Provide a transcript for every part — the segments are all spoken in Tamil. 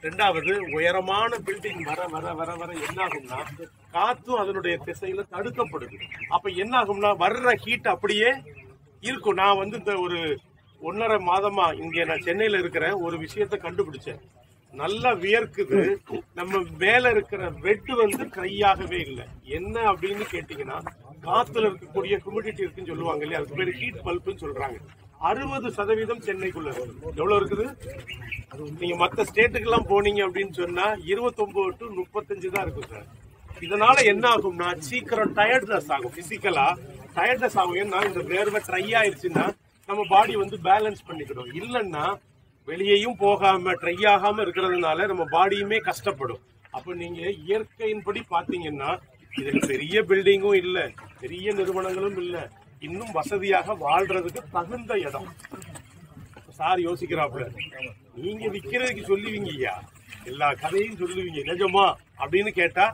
ரெண்டாவது உயரமான பில்டிங் வர வர வர வர என்ன ஆகும்னா காத்தும் அதனுடைய திசையில தடுக்கப்படுது. அப்ப என்ன ஆகும்னா வர்ற ஹீட் அப்படியே இருக்கும். நான் வந்து இந்த ஒரு 1.5 மாதமா இங்க நான் சென்னையில இருக்கிற ஒரு விஷயத்த கண்டுபிடிச்சேன். நல்லா வியர்க்குது. நம்ம மேல இருக்கிற வெட்டு வந்து கையாகவே இல்லை. என்ன அப்படின்னு கேட்டீங்கன்னா காத்துல இருக்கக்கூடிய ஹியூமிடிட்டி இருக்குன்னு சொல்லுவாங்க இல்லையா, அதுக்கு பேர் ஹீட் பல்ப்னு சொல்றாங்க. 60% சென்னைக்குள்ள இருக்கு. எவ்வளவு இருக்குது? நீங்க மற்ற ஸ்டேட்டுக்கு எல்லாம் போனீங்க அப்படின்னு சொன்னா 29 to 35 தான் இருக்கும் சார். இதனால என்ன ஆகும்னா சீக்கிரம் டயர்ட்னஸ் ஆகும், பிசிக்கலா டயர்ட்னஸ் ஆகும். ஏன்னா இந்த வேர்வை ட்ரை ஆயிடுச்சுன்னா நம்ம பாடி வந்து பேலன்ஸ் பண்ணிக்கிடும். இல்லைன்னா வெளியேயும் போகாம ட்ரை ஆகாம இருக்கிறதுனால நம்ம பாடியுமே கஷ்டப்படும். அப்ப நீங்க இயற்கையின்படி பாத்தீங்கன்னா இதுல பெரிய பில்டிங்கும் இல்ல, பெரிய நிறுவனங்களும் இல்ல, இன்னும் வசதியாக வாழ்றதுக்கு தகுந்த இடம். சார் யோசிக்கிறாப்புல, நீங்க விக்கிறதுக்கு சொல்லுவீங்க ஐயா, எல்லா கதையும் சொல்லுவீங்க, நிஜமா அப்படின்னு கேட்டா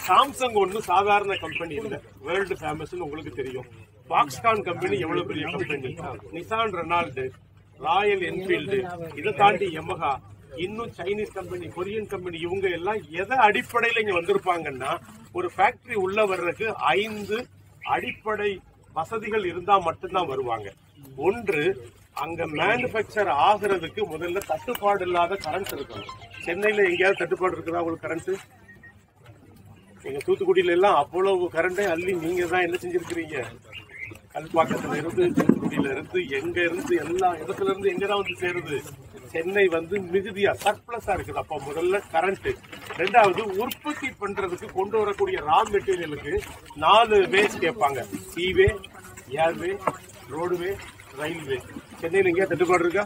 சாம்சங் ஒண்ணு சாதாரண கம்பெனி இல்ல, வேர்ல்டு ஃபேமஸ் உங்களுக்கு தெரியும். பாக்ஸ்கான் கம்பெனி எவ்வளவு பெரிய company, Nissan Renault, Royal Enfield, இதை தாண்டி யமஹா, இன்னும் சைனீஸ் கம்பெனி, கொரியன் கம்பெனி, இவங்க எல்லாம் எதை அடிப்படையில் இங்க வந்திருப்பாங்கன்னா ஒரு ஃபேக்டரி உள்ள வர்றதுக்கு 5 அடிப்படை வசதிகள் இருந்தா மட்டும்தான் வருவாங்க. ஒன்று, அங்க மேனுபேக்சர் ஆகிறதுக்கு முதல்ல தட்டுப்பாடு இல்லாத கரண்ட் இருக்கணும். சென்னையில எங்கேயாவது தட்டுப்பாடு இருக்குதா உங்களுக்கு கரண்ட்? எங்க தூத்துக்குடியில எல்லாம் அவ்வளவு கரண்டை அள்ளி நீங்க தான் என்ன செஞ்சிருக்கிறீங்க. கல்பாக்கத்துல இருந்து, தூத்துக்குடியில இருந்து, எங்க இருந்து, எல்லா இடத்துல இருந்து எங்கதான் வந்து சேருது. சென்னை வந்து மிகுதியா சர்ப்ளஸா இருக்குது. அப்ப முதல்ல கரண்ட். ரெண்டாவது, உற்பத்தி பண்றதுக்கு கொண்டு வரக்கூடிய ரா மெட்டீரியலுக்கு 4 வேஸ் கேட்பாங்க. சீவே, ஏர்வே, ரோடுவே, ரயில்வே. சென்னையில் எங்கேயா தட்டுப்பாடு இருக்கா?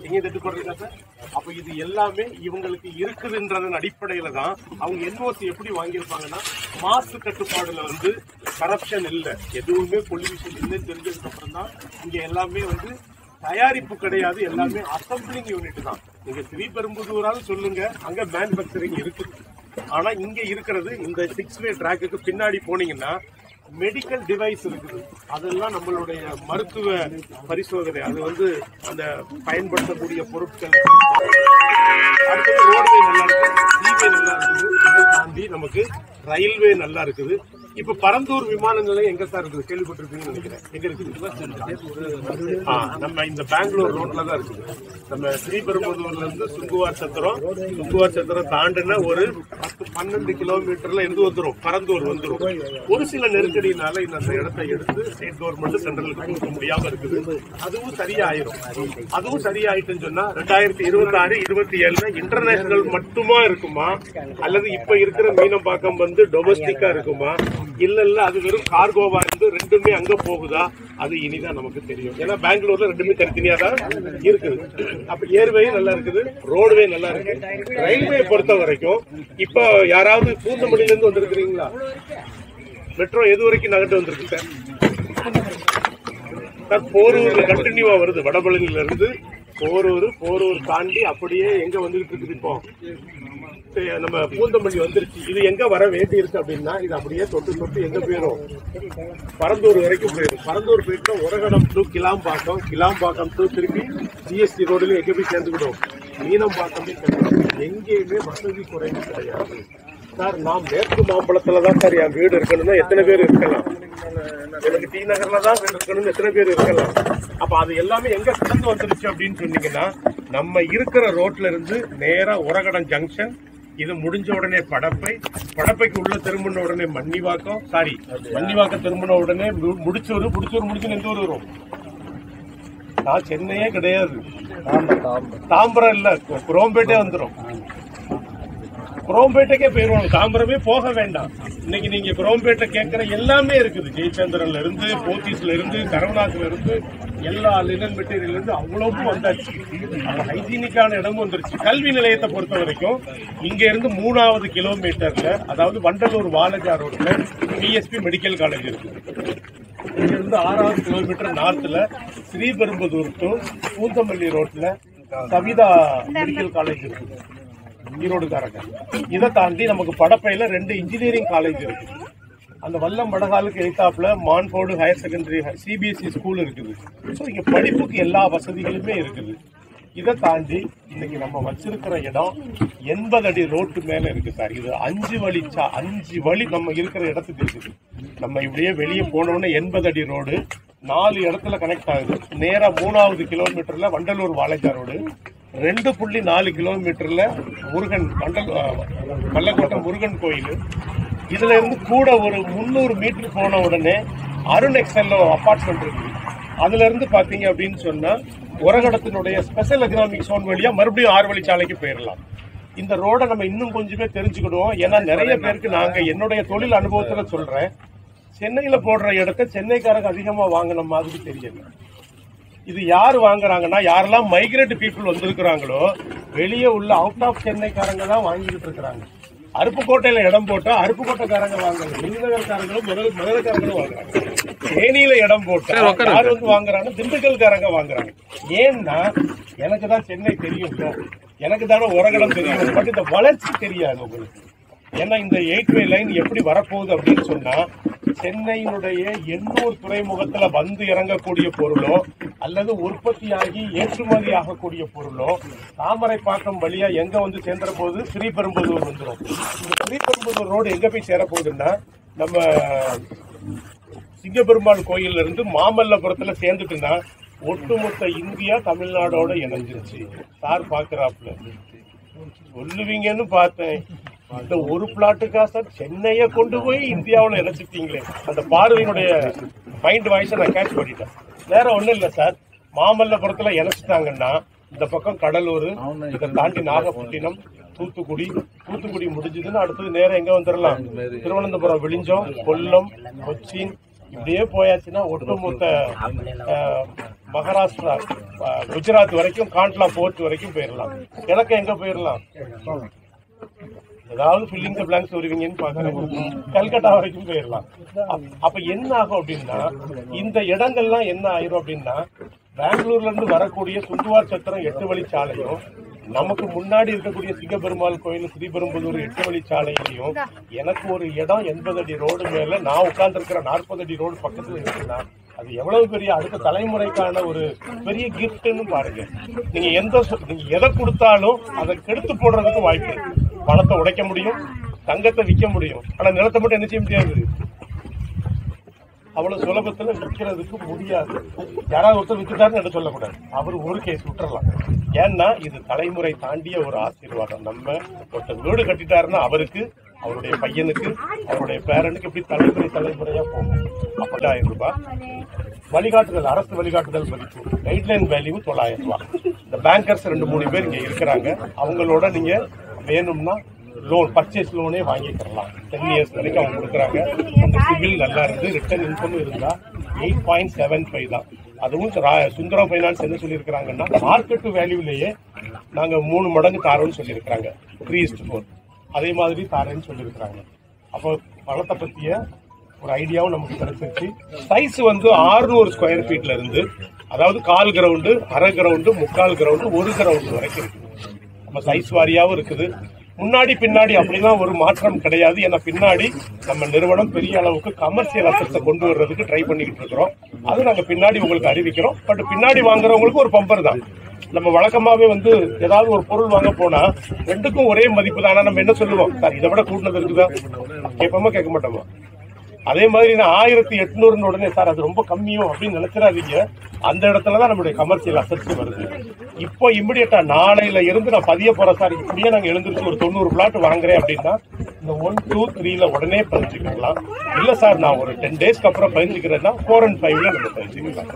எங்கேயும் தட்டுப்பாடு இருக்கா சார்? அப்ப இது எல்லாமே இவங்களுக்கு இருக்குதுன்றதன் அடிப்படையில தான் அவங்க என்ஓசி எப்படி வாங்கியிருப்பாங்கன்னா மாசு கட்டுப்பாடுல வந்து கரப்ஷன் இல்லை, எதுவுமே பொல்யூஷன் இல்லைன்னு தெரிஞ்சதுக்கு அப்புறம் தான் இங்க எல்லாமே வந்து தயாரிப்பு கிடையாது, எல்லாமே அசம்பிளிங் யூனிட் தான். நீங்க ஸ்ரீபெரும்புதூரால் சொல்லுங்க, அங்க மேனுபேக்சரிங் இருக்குது. ஆனா இங்க இருக்கிறது இந்த 6-வே ட்ராக்குக்கு பின்னாடி போனீங்கன்னா மெடிக்கல் டிவைஸ் இருக்குது. அதெல்லாம் நம்மளுடைய மருத்துவ பரிசோதனை, அது வந்து அந்த பயன்படுத்தக்கூடிய பொருட்கள். அடுத்தது ரோடுவே நல்லா இருக்கு, சீவே நல்லா இருக்குது. இதை தாண்டி நமக்கு ரயில்வே நல்லா இருக்குது. இப்ப பரந்தூர் விமான நிலையம் எங்க சார் இருக்குது? கேள்விப்பட்டிருப்பீங்கன்னு நினைக்கிறேன். எங்க இருக்குது? நம்ம இந்த பெங்களூர் ரோட்ல தான் இருக்குது. நம்ம ஸ்ரீபெரும்புதூர்ல இருந்து சுங்குவார் சத்திரம் தாண்டின ஒரு 10-12 கிலோமீட்டர்ல இருந்து வந்துடும், பரந்தூர் வந்துடும். ஒரு சில நெருக்கடினால இந்த இடத்தை எடுத்து ஸ்டேட் கவர்மெண்ட் சென்ட்ரலுக்கு கொடுக்க முடியாம இருக்குது. அதுவும் சரியாயிரும். அதுவும் சரியாயிட்டுன்னு சொன்னா 2026-27 இன்டர்நேஷனல் மட்டுமா இருக்குமா, அல்லது இப்ப இருக்கிற மீனம்பாக்கம் வந்து டொமஸ்டிக்கா இருக்குமா, இல்ல அது வெறும் கார்கோவா இருந்து ரெண்டுமே அங்க போகுதா, அது இனிதான் நமக்கு தெரியும். ஏன்னா பெங்களூர்ல ரெண்டுமே தனித்தனியா தான் இருக்குது. அப்ப ஏர்வே நல்லா இருக்குது, ரோடுவே நல்லா இருக்கு. ரயில்வே பொறுத்த வரைக்கும் இப்ப யாராவது பூந்தமல்லியில இருந்து வந்திருக்கிறீங்களா? மெட்ரோ எது வரைக்கும் நகட்டு வந்திருக்கு சார்? சார் போரூர் கண்டினியூவா வருது. வடபழனியில இருந்து போரூர் தாண்டி அப்படியே எங்க வந்துகிட்டு இருக்குது? இப்போ நம்ம பூந்தமல்லி வந்துருச்சு. இது எங்க வர வேண்டி இருக்கு அப்படின்னா இது அப்படியே தொட்டு எங்க போயிடும்? பரந்தூர் வரைக்கும் போயிடும். பரந்தூர் போயிட்டு உரகடம் டு கிளாம்பாக்கம் டு திருப்பி ஜிஎஸ்டி ரோடுல எங்க போய் சேர்ந்துக்கிடும்? மீனம்பாக்கமே கிடையாது. எங்கேயுமே வசதி குறைவு கிடையாது சார். நாம் மேற்கு மாம்பழத்துல தான் சார் என் வீடு இருக்கணும்னா எத்தனை பேர் இருக்கலாம்? எனக்கு டி நகர்ல தான் வீடு இருக்கணும்னு எத்தனை பேர் இருக்கலாம்? அப்ப அது எல்லாமே எங்க கடந்து வந்துருச்சு அப்படின்னு சொன்னீங்கன்னா நம்ம இருக்கிற ரோட்ல இருந்து நேரா உரகடம் ஜங்ஷன், இது முடிஞ்ச உடனே படப்பைக்கு உள்ள திரும்பின உடனே மன்னிவாக்கம் திரும்பின உடனே முடிச்சூர் முடிச்சு எந்த ஊர் வரும்? நான் சென்னையே கிடையாது, தாம்பரம் இல்ல, குரோம்பேட்டே வந்துடும். குரோம்பேட்டைக்கே போயிருவாங்க, தாம்பரமே போக வேண்டாம். இன்னைக்கு நீங்க குரோம்பேட்டை கேட்கிற எல்லாமே இருக்குது. ஜெயச்சந்திரன்ல இருந்து, போத்தீஸ்ல இருந்து, கருணாசுல இருந்து, எல்லா லினன் மெட்டீரியல் இருந்து அவ்வளவுக்கும் வந்தாச்சு. ஹைஜீனிக்கான இடமும் வந்துருச்சு. கல்வி நிலையத்தை பொறுத்த வரைக்கும் இங்க இருந்து 3வது கிலோமீட்டர்ல, அதாவது வண்டலூர் வாலஜா ரோட்ல பிஎஸ்பி மெடிக்கல் காலேஜ் இருக்குது. இங்க இருந்து 6வது கிலோமீட்டர் நார்த்ல ஸ்ரீபெரும்புதூர் டு பூந்தமல்லி ரோட்ல கவிதா மெடிக்கல் காலேஜ் இருக்குது, ஈரோடுக்காரங்க. இதை தாண்டி நமக்கு படப்பையில 2 இன்ஜினியரிங் காலேஜ் இருக்கு. அந்த வல்லம் வடகாலுக்கு எய்தாப்புல Montfort higher secondary CBSE school இருக்குது. ஸோ இங்க படிப்புக்கு எல்லா வசதிகளுமே இருக்குது. இதை தாண்டி இன்னைக்கு நம்ம வச்சிருக்கிற இடம் 80 அடி ரோட்டு மேல இருக்கு சார். இது 5 வழி நம்ம இருக்கிற இடத்துக்கு இருக்குது. நம்ம இப்படியே வெளியே போனோம்னா 80 அடி ரோடு 4 இடத்துல கனெக்ட் ஆகுது. நேரா 3வது கிலோமீட்டர்ல வண்டலூர் வாழைச்சா ரோடு, 2.4 கிலோமீட்டர்ல முருகன் வல்லக்கோட்டை முருகன் கோயில். இதுல இருந்து கூட ஒரு 300 மீட்டர் போன உடனே அருண் எக்ஸல்ல அபார்ட்மெண்ட் இருக்கு. அதுல இருந்து பாத்தீங்க அப்படின்னு சொன்னா உரகடத்தினுடைய ஸ்பெஷல் எக்கனாமிக் சோன் வழியா மறுபடியும் 6 வழிச்சாலைக்கு போயிடலாம். இந்த ரோட நம்ம இன்னும் கொஞ்சமே தெரிஞ்சுக்கிடுவோம். ஏன்னா நிறைய பேருக்கு நாங்க என்னுடைய தொழில் அனுபவத்துல சொல்றேன், சென்னையில போடுற இடத்த சென்னைக்காரங்க அதிகமா வாங்கின மாதிரி தெரியல. இது யார் வாங்குறாங்கன்னா, யாரெல்லாம் மைக்ரேட் பீப்புள் வந்திருக்கிறாங்களோ வெளியே உள்ள அவுட் ஆஃப் சென்னைக்காரங்க தான் வாங்கிட்டு இருக்கிறாங்க. அருப்புக்கோட்டையில இடம் போட்டா அருப்புக்கோட்டைக்காரங்க வாங்குறாங்க, விருதுநகர்காரங்களும் மதுரைக்காரங்களும் வாங்குறாங்க. தேனியில இடம் போட்டா யார் வந்து வாங்குறாங்க, திண்டுக்கல்காரங்க வாங்குறாங்க. ஏன்னா எனக்கு தான் சென்னை தெரியும், எனக்கு தானே உரகடம் தெரியும், பட் இந்த வளர்ச்சி தெரியாது உங்களுக்கு. ஏன்னா இந்த 8வே லைன் எப்படி வரப்போகுது அப்படின்னு சொன்னா, சென்னையினுடைய எண்ணூர் துறைமுகத்துல வந்து இறங்கக்கூடிய பொருளோ அல்லது உற்பத்தியாகி ஏற்றுமதி ஆகக்கூடிய பொருளோ தாமரைப்பாக்கம் வழியா எங்க வந்து சேர்ந்துற போது ஸ்ரீபெரும்புதூர் வந்துடும். இந்த ஸ்ரீபெரும்புதூர் ரோடு எங்க போய் சேர போகுதுன்னா, நம்ம சிங்கப்பெருமாள் கோயில்ல இருந்து மாமல்லபுரத்துல சேர்ந்துட்டுன்னா ஒட்டுமொத்த இந்தியா தமிழ்நாடோட இணைஞ்சிருச்சு. சார் பாக்குறாப்புல சொல்லுவீங்கன்னு பார்த்தேன். அந்த ஒரு பிளாட்டுக்கா சார் சென்னையை கொண்டு போய் இந்தியாவில் இணைச்சிட்டீங்களே, அந்த பார்வையினுடைய மைண்ட் வாய்ஸை நான் கேட்ச் பண்ணிட்டேன். வேற ஒன்றும் இல்லை சார், மாமல்லபுரத்துல இணைச்சிட்டாங்கன்னா இந்த பக்கம் கடலூர், இதை தாண்டி நாகப்பட்டினம், தூத்துக்குடி முடிஞ்சதுன்னா அடுத்தது நேரம் எங்க வந்துடலாம், திருவனந்தபுரம், விழிஞ்சம், கொல்லம், கொச்சின், இப்படியே போயாச்சுன்னா ஒட்டுமொத்த மகாராஷ்டிரா, குஜராத் வரைக்கும், காண்ட்லா போர்ட் வரைக்கும் போயிடலாம். கிழக்க எங்க போயிடலாம், ஏதாவது ஃபில்லிங் தி பிளாங்க்ஸ் வருவீங்கன்னு பாக்குறேன், கல்கட்டா வரைக்கும் போயிடலாம். அப்ப என்ன ஆகும் அப்படின்னா, இந்த இடங்கள்லாம் என்ன ஆயிரும் அப்படின்னா, பெங்களூர்ல இருந்து வரக்கூடிய சுந்துவார் சத்திரம் 8 வழிச்சாலையும், நமக்கு முன்னாடி இருக்கக்கூடிய சிங்கப்பெருமாள் கோயில் ஸ்ரீபெரும்புதூர் 8 வழிச்சாலையிலையும் எனக்கு ஒரு இடம் 80 அடி ரோடு மேல நான் உட்கார்ந்து இருக்கிற 40 அடி ரோடு பக்கத்துல இருக்குன்னா அது எவ்வளவு பெரிய அடுத்த தலைமுறைக்கான ஒரு பெரிய கிஃப்ட்னு பாருங்க. நீங்க எதை கொடுத்தாலும் அதை கெடுத்து போடுறதுக்கு வாய்ப்பு இருக்கு. பணத்தை உடைக்க முடியும், தங்கத்தை விற்க முடியும், ஆனா நிலத்தை மட்டும் என்ன செய்ய முடியாது, அவ்வளவு சுலபத்துல விற்கிறதுக்கு முடியாது. யாராவது ஒருத்தர் வித்துட்டாருன்னு என்ன சொல்லக்கூடாது, அவர் ஒரு கேஸ் விட்டுறலாம். ஏன்னா இது தலைமுறை தாண்டிய ஒரு ஆசீர்வாதம். நம்ம ஒருத்தர் வீடு கட்டிட்டாருன்னா அவருக்கு, அவருடைய பையனுக்கு, அவருடைய பேரனுக்கு இப்படி தலைமுறையா போகும். 50,000 ரூபாய் வழிகாட்டுதல், அரசு வழிகாட்டுதல் மதிப்பு, கைட்லைன் வேல்யூ 900 ரூபாய். இந்த பேங்கர்ஸ் 2-3 பேர் இங்க இருக்கிறாங்க, அவங்களோட நீங்க வேணும்னா லோன், பர்ச்சேஸ் லோனே வாங்கிக்கலாம். 10 இயர்ஸ் வரைக்கும் அவங்க கொடுக்குறாங்க. அந்த சிவில் நல்லா இருந்து ரிட்டர்ன் இன்கம் இருந்தா 8.75 தான். அதுவும் சுந்தரம் ஃபைனான்ஸ் என்ன சொல்லியிருக்கிறாங்கன்னா, மார்க்கெட் வேல்யூலேயே நாங்க 3 மடங்கு தாரோன்னு சொல்லியிருக்கிறாங்க, 3:4 அதே மாதிரி தாரேன்னு சொல்லியிருக்கிறாங்க. அப்போ பணத்தை பத்திய ஒரு ஐடியாவும் நமக்கு கிடைச்சிருச்சு. சைஸ் வந்து 600 ஸ்கொயர் ஃபீட்ல இருந்து, அதாவது 1/4 கிரவுண்டு, அரை கிரவுண்டு, 3/4 கிரவுண்டு, 1 கிரவுண்டு வரைக்கும் இருக்குது. நம்ம சைஸ் வாரியாவும் இருக்குது. முன்னாடி பின்னாடி அப்படிலாம் ஒரு மாற்றம் கிடையாது. ஏன்னா பின்னாடி நம்ம நிறுவனம் பெரிய அளவுக்கு கமர்ஷியல் அசெட்ஸை கொண்டு வர்றதுக்கு ட்ரை பண்ணிக்கிட்டு இருக்கிறோம். அது நாங்க பின்னாடி உங்களுக்கு அறிவிக்கிறோம். பட் பின்னாடி வாங்குறவங்களுக்கு ஒரு பம்பர் தான். நம்ம வழக்கமாவே வந்து ஏதாவது ஒரு பொருள் வாங்க போனா 2க்கும் ஒரே மதிப்பு தான். ஆனா நம்ம என்ன சொல்லுவோம், சார் இதை விட கூட்டினது இருக்குதா கேட்போமா, கேட்க மாட்டோமா? அதே மாதிரி நான் 1800 உடனே சார் அது ரொம்ப கம்மியும் அப்படின்னு நினைச்சிடாதீங்க. அந்த இடத்துலதான் நம்மளுடைய கமர்ஷியல் அசெட்ஸ் வருது. இப்போ இமிடியேட்டா நாளையில இருந்து நான் பதிய போறேன் சார், இப்படியே நாங்க எழுந்திருச்சு ஒரு 90 பிளாட் வாங்குறேன் அப்படின்னா இந்த 1, 2, 3ல உடனே பதிஞ்சுக்கலாம். இல்ல சார் நான் ஒரு 10 டேஸ்க்கு அப்புறம் பதிஞ்சுக்கிறேன்னா 4 and 5ல நம்ம பதிஞ்சுக்கலாம்.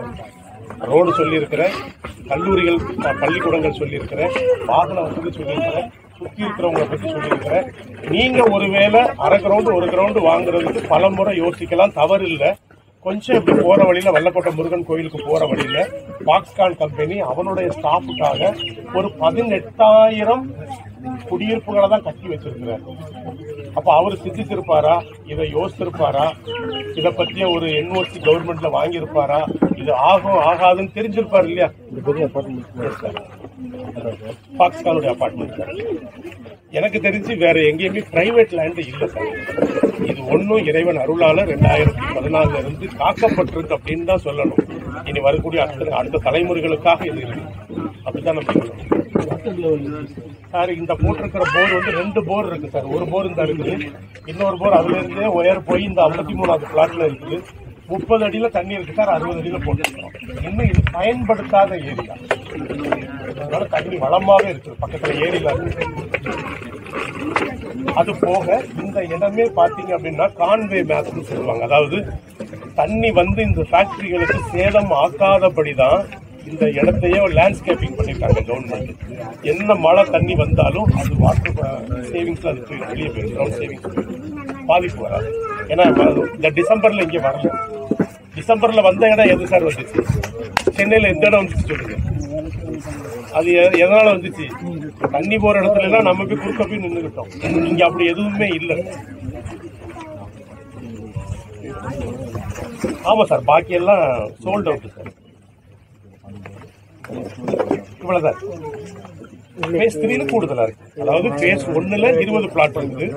ரோடு சொல்லியிருக்கிறேன், கல்லூரிகள், பள்ளிக்கூடங்கள் சொல்லியிருக்கிறேன், வாகன வசதி சொல்லியிருக்கிறேன், சுற்றி இருக்கிறவங்களை பற்றி சொல்லியிருக்கிறேன். நீங்க ஒருவேளை அரை கிரவுண்டு 1 கிரவுண்டு வாங்குறதுக்கு பல முறை யோசிக்கலாம், தவறு இல்லை. கொஞ்சம் இப்படி போற வழியில வல்லக்கோட்டை முருகன் கோயிலுக்கு போற வழியில பாக்ஸ்கான் கம்பெனி அவனுடைய ஸ்டாஃபுக்காக ஒரு 18,000 குடியிருப்புகளை தான் கட்டி வச்சிருக்கிறார். அப்ப அவரு சிந்திச்சிருப்பாரா, இதை யோசிச்சிருப்பாரா, இதை பத்திய ஒரு என்ஓசி கவர்மெண்ட்ல வாங்கியிருப்பாரா, இது ஆகும் ஆகாதுன்னு தெரிஞ்சிருப்பாரு இல்லையா? பாக்ஸ்கானுடைய அபார்ட்மெண்ட் எனக்கு தெரிஞ்சு வேற எங்கேயுமே பிரைவேட் லேண்ட் இல்லை சார். இது ஒன்னும் இறைவன் அருளால 2014 இருந்து காக்கப்பட்டிருக்கு அப்படின்னு தான் சொல்லணும். இனி வரக்கூடிய அடுத்த தலைமுறைகளுக்காக இது இருக்கு. அப்படித்தான் நம்ம சார். இந்த போட்டிருக்கிற போர் வந்து 2 போர் இருக்கு சார். ஒரு போர் இந்த இருக்குது, இன்னொரு போர் அதுல இருந்தே உயர் போய் இந்த 53வது பிளாட்ல இருக்குது. 30 அடியில தண்ணி இருக்கு சார், 60 அடியில போட்டுருக்கோம். இன்னும் இது பயன்படுத்தாத ஏரியா, அதனால தண்ணி வளமாவே இருக்கு. பக்கத்துல ஏரியில இருக்கு. அது போக இந்த இடமே பாத்தீங்க அப்படின்னா கான்வே மேப்னு சொல்லுவாங்க. அதாவது தண்ணி வந்து இந்த ஃபேக்டரிகளுக்கு சேதம் ஆக்காதபடிதான் இந்த இடத்தையே லேண்ட்ஸ்கேப்பிங் பண்ணிருக்காங்க கவர்மெண்ட். என்ன மழை தண்ணி வந்தாலும் அது வாட்டர் சேவிங்ஸ்ல அது வெளியே போயிடும். கிரவுண்ட் சேவிங்ஸ் பாதிப்பு வராது. ஏன்னா இந்த டிசம்பர்ல இங்க வரல. டிசம்பர்ல வந்த இடம் எது சார் வந்துச்சு? சென்னையில எந்த இடம் வந்துச்சு சொல்லுங்க. அது எதனால வந்துச்சு? தண்ணி போற இடத்துல எல்லாம் நம்ம போய் குறுக்க போய் நின்றுகிட்டோம். இங்க அப்படி எதுவுமே இல்லை. ஆமா சார், பாக்கி எல்லாம் சோல்ட் அவுட் சார். இவ்வளவுதான். பேஸ் 3ல கூடுதலா இருக்கு. அதாவது பேஸ் 1ல 20 பிளாட் இருக்குது,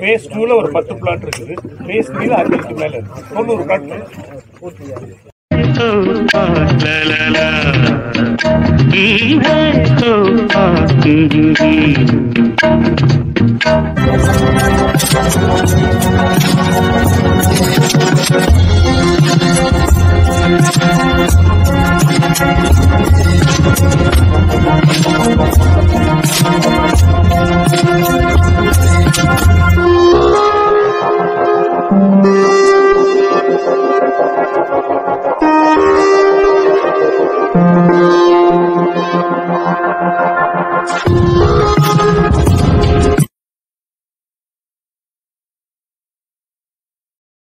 பேஸ் 2ல ஒரு 10 பிளாட் இருக்குது, பேஸ் 3ல 60க்கு மேல இருக்கு. 90 பிளாட்.